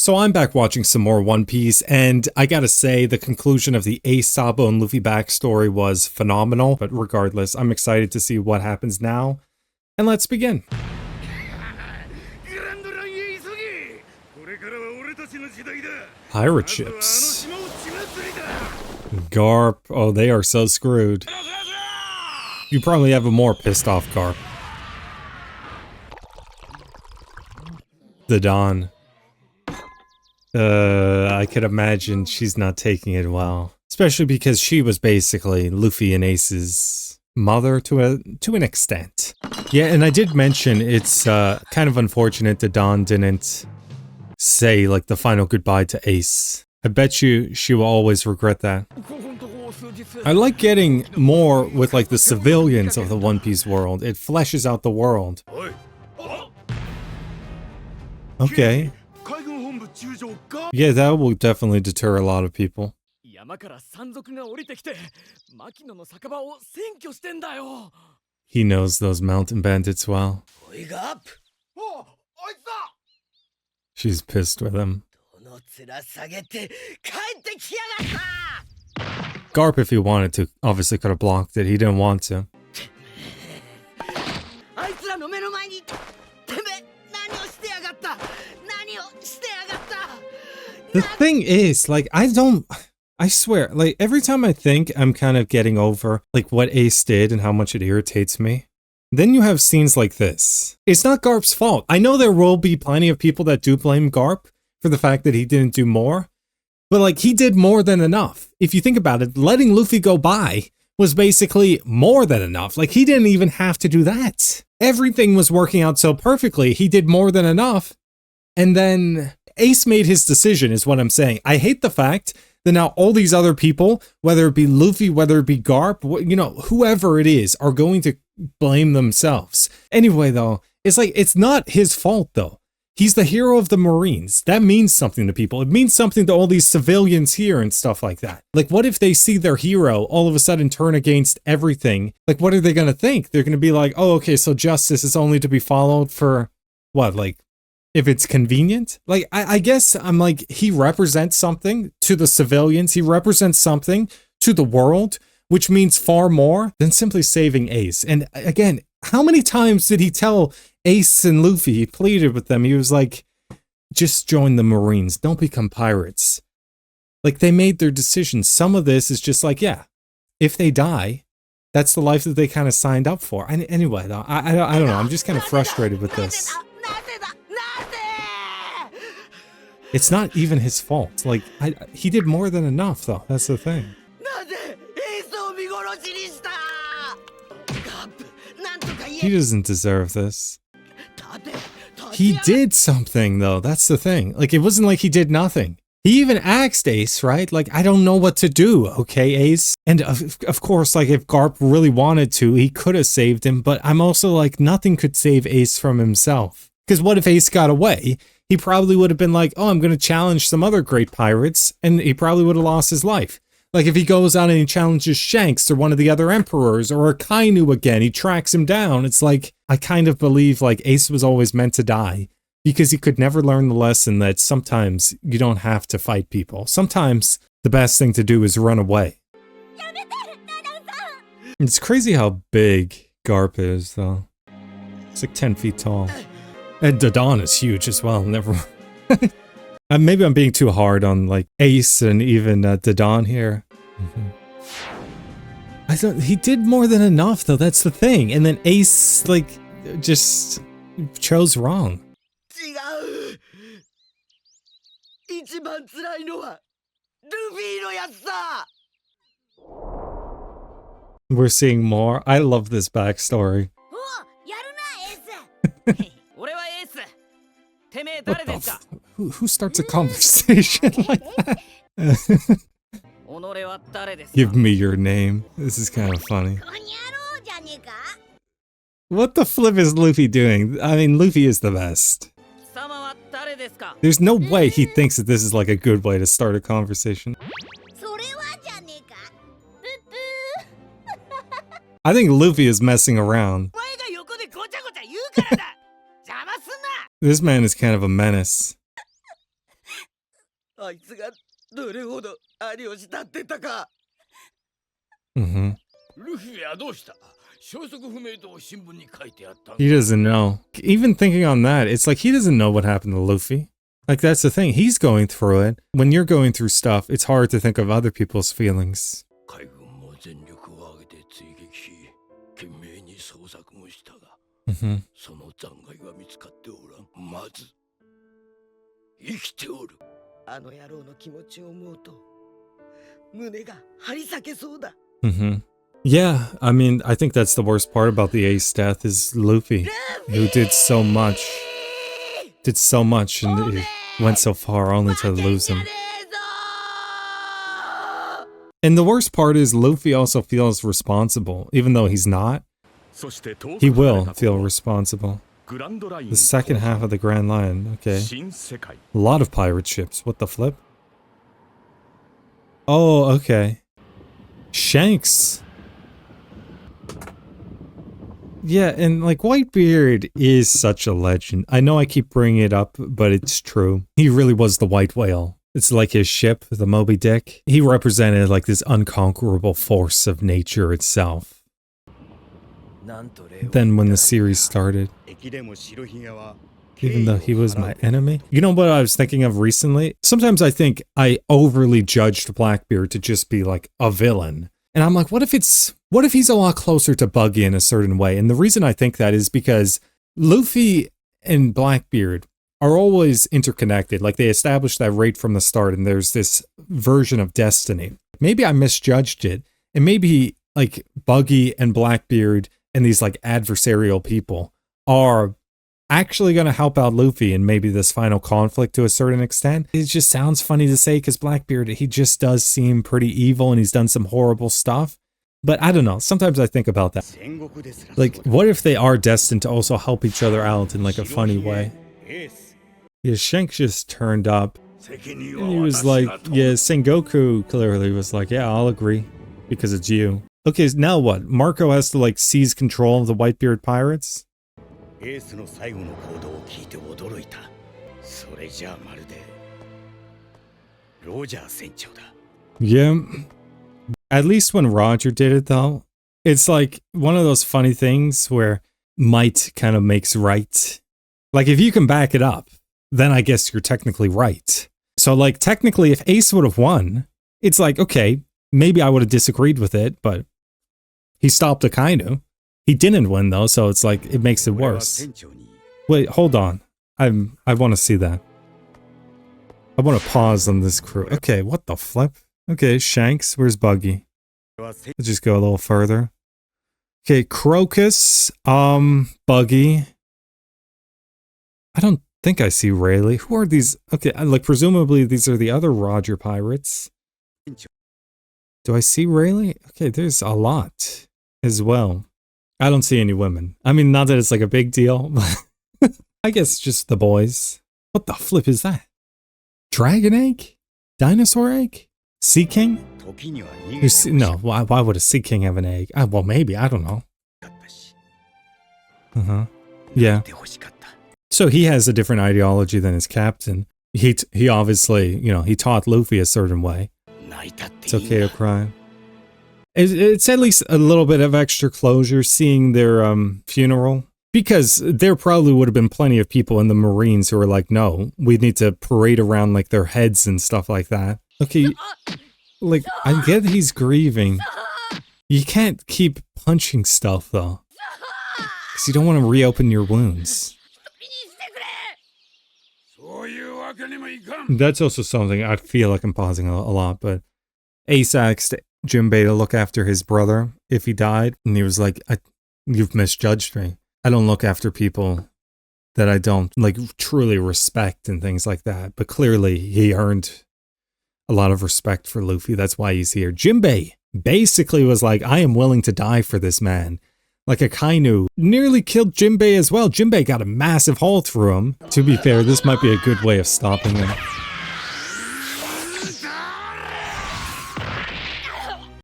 So I'm back watching some more One Piece, and I gotta say, the conclusion of the Ace, Sabo, and Luffy backstory was phenomenal, but regardless, I'm excited to see what happens now, and let's begin. Pirate ships. Garp, oh, they are so screwed. You probably have a more pissed off Garp. The Dawn. I could imagine she's not taking it well. Especially because she was basically Luffy and Ace's mother to an extent. Yeah, and I did mention it's kind of unfortunate that Dawn didn't say like the final goodbye to Ace. I bet you she will always regret that. I like getting more with like the civilians of the One Piece world. It fleshes out the world. Okay. Yeah, that will definitely deter a lot of people. He knows those mountain bandits well. She's pissed with him. Garp, if he wanted to, obviously could have blocked it. He didn't want to. The thing is, like, I swear, like, every time I think I'm kind of getting over, like, what Ace did and how much it irritates me, then you have scenes like this. It's not Garp's fault. I know there will be plenty of people that do blame Garp for the fact that he didn't do more, but, like, he did more than enough. If you think about it, letting Luffy go by was basically more than enough. Like, he didn't even have to do that. Everything was working out so perfectly, he did more than enough, and then Ace made his decision, is what I'm saying. I hate the fact that now all these other people, whether it be Luffy, whether it be Garp, you know, whoever it is, are going to blame themselves. Anyway, though, it's like, it's not his fault, though. He's the hero of the Marines. That means something to people. It means something to all these civilians here and stuff like that. Like, what if they see their hero all of a sudden turn against everything? Like, what are they going to think? They're going to be like, oh, okay, so justice is only to be followed for, what, like, if it's convenient? Like, I guess I'm like, he represents something to the civilians. He represents something to the world, which means far more than simply saving Ace. And again, how many times did he tell Ace and Luffy, he pleaded with them, he was like, just join the Marines, don't become pirates. Like, they made their decisions. Some of this is just like, yeah, if they die, that's the life that they kind of signed up for. And anyway, though, I don't know, I'm just kind of frustrated with this. It's not even his fault. Like, he did more than enough, though. That's the thing. He doesn't deserve this. He did something, though. That's the thing. Like, it wasn't like he did nothing. He even asked Ace, right? Like, I don't know what to do, okay, Ace? And of course, like, if Garp really wanted to, he could have saved him. But I'm also like, nothing could save Ace from himself. Because what if Ace got away? He probably would have been like, oh, I'm going to challenge some other great pirates, and he probably would have lost his life. Like, if he goes out and he challenges Shanks or one of the other emperors or Akainu again, he tracks him down. It's like, I kind of believe, like, Ace was always meant to die because he could never learn the lesson that sometimes you don't have to fight people. Sometimes the best thing to do is run away. It's crazy how big Garp is, though. It's like 10 feet tall. And the Dawn is huge as well. Never mind. Maybe I'm being too hard on like Ace and even the Dawn here. I thought he did more than enough, though. That's the thing. And then Ace like just chose wrong. We're seeing more. I love this backstory. Who starts a conversation like that? Give me your name. This is kind of funny. What the flip is Luffy doing? I mean, Luffy is the best. There's no way he thinks that this is like a good way to start a conversation. I think Luffy is messing around. This man is kind of a menace. Mm-hmm. He doesn't know. Even thinking on that, it's like he doesn't know what happened to Luffy. Like, that's the thing. He's going through it. When you're going through stuff, it's hard to think of other people's feelings. Mm-hmm. Mm-hmm. Yeah, I mean, I think that's the worst part about the Ace death is Luffy, who did so much. Did so much and it went so far only to lose him. And the worst part is Luffy also feels responsible, even though he's not. He will feel responsible. The second half of the Grand Line, okay. A lot of pirate ships, what the flip? Oh, okay. Shanks. Yeah, and like Whitebeard is such a legend. I know I keep bringing it up, but it's true. He really was the white whale. It's like his ship, the Moby Dick. He represented like this unconquerable force of nature itself. Then when the series started, even though he was my enemy. You know what I was thinking of recently? Sometimes I think I overly judged Blackbeard to just be like a villain. And I'm like, what if he's a lot closer to Buggy in a certain way? And the reason I think that is because Luffy and Blackbeard are always interconnected. Like they established that right from the start, and there's this version of destiny. Maybe I misjudged it, and maybe like Buggy and Blackbeard and these like adversarial people are actually going to help out Luffy in maybe this final conflict to a certain extent. It just sounds funny to say because Blackbeard, he just does seem pretty evil and he's done some horrible stuff. But I don't know, sometimes I think about that. Like, what if they are destined to also help each other out in like a funny way? Yeah, Shanks just turned up and he was like, yeah, Sengoku clearly was like, yeah, I'll agree because it's you. Okay, now what? Marco has to like seize control of the Whitebeard pirates? Yeah. At least when Roger did it though, it's like one of those funny things where might kind of makes right. Like if you can back it up, then I guess you're technically right. So like technically if Ace would have won, it's like, okay, maybe I would have disagreed with it, but he stopped Akainu. He didn't win though, so it's like it makes it worse. Wait, hold on. I want to see that. I want to pause on this crew. Okay, what the flip? Okay, Shanks, where's Buggy? Let's just go a little further. Okay, Crocus, Buggy. I don't think I see Rayleigh. Who are these? Okay, like presumably these are the other Roger pirates. Do I see Rayleigh? Okay, there's a lot as well. I don't see any women. I mean, not that it's like a big deal, but I guess just the boys. What the flip is that? Dragon egg? Dinosaur egg? Sea King? No, why would a Sea King have an egg? Well, maybe, I don't know. Yeah. So he has a different ideology than his captain. He obviously, you know, he taught Luffy a certain way. It's okay to cry. It's at least a little bit of extra closure seeing their funeral. Because there probably would have been plenty of people in the Marines who were like, no, we need to parade around like their heads and stuff like that. Okay, like, I get he's grieving. You can't keep punching stuff though. Because you don't want to reopen your wounds. That's also something I feel like I'm pausing a lot, but Ace asked Jinbei to look after his brother if he died, and he was like, you've misjudged me. I don't look after people that I don't like truly respect and things like that. But clearly he earned a lot of respect for Luffy. That's why he's here. Jinbei basically was like, I am willing to die for this man. Like Akainu nearly killed Jinbei as well. Jinbei got a massive hole through him. To be fair, this might be a good way of stopping him.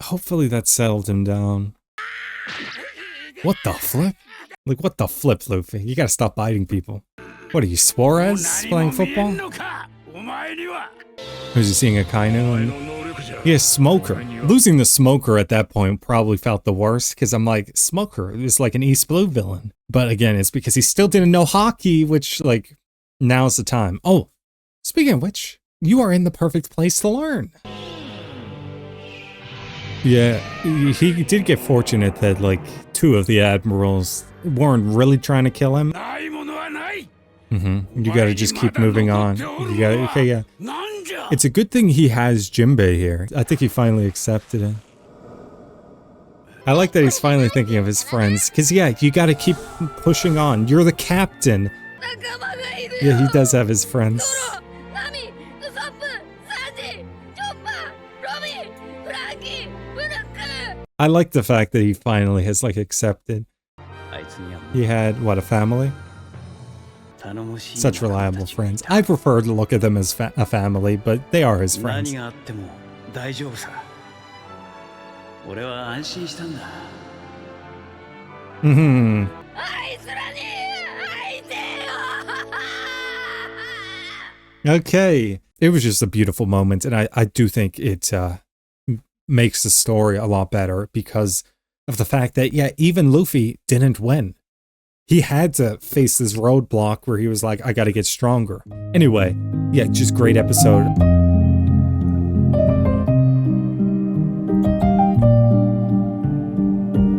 Hopefully that settled him down. What the flip? Like, what the flip, Luffy? You gotta stop biting people. What are you, Suarez, playing football? Was he seeing a Kainu? And yeah, Smoker. Losing the Smoker at that point probably felt the worst, because I'm like, Smoker is like an East Blue villain. But again, it's because he still didn't know hockey, which, like, now's the time. Oh, speaking of which, you are in the perfect place to learn. Yeah, he did get fortunate that, like, 2 of the admirals weren't really trying to kill him. You gotta just keep moving on. You gotta, okay, yeah. It's a good thing he has Jinbei here. I think he finally accepted it. I like that he's finally thinking of his friends. Because, yeah, you gotta keep pushing on. You're the captain. Yeah, he does have his friends. I like the fact that he finally has, like, accepted. He had, what, a family? Such reliable friends. I prefer to look at them as a family, but they are his friends. Okay. It was just a beautiful moment, and I do think it makes the story a lot better because of the fact that, yeah, even Luffy didn't win. He had to face this roadblock where he was like, I gotta get stronger. Anyway, yeah, just great episode.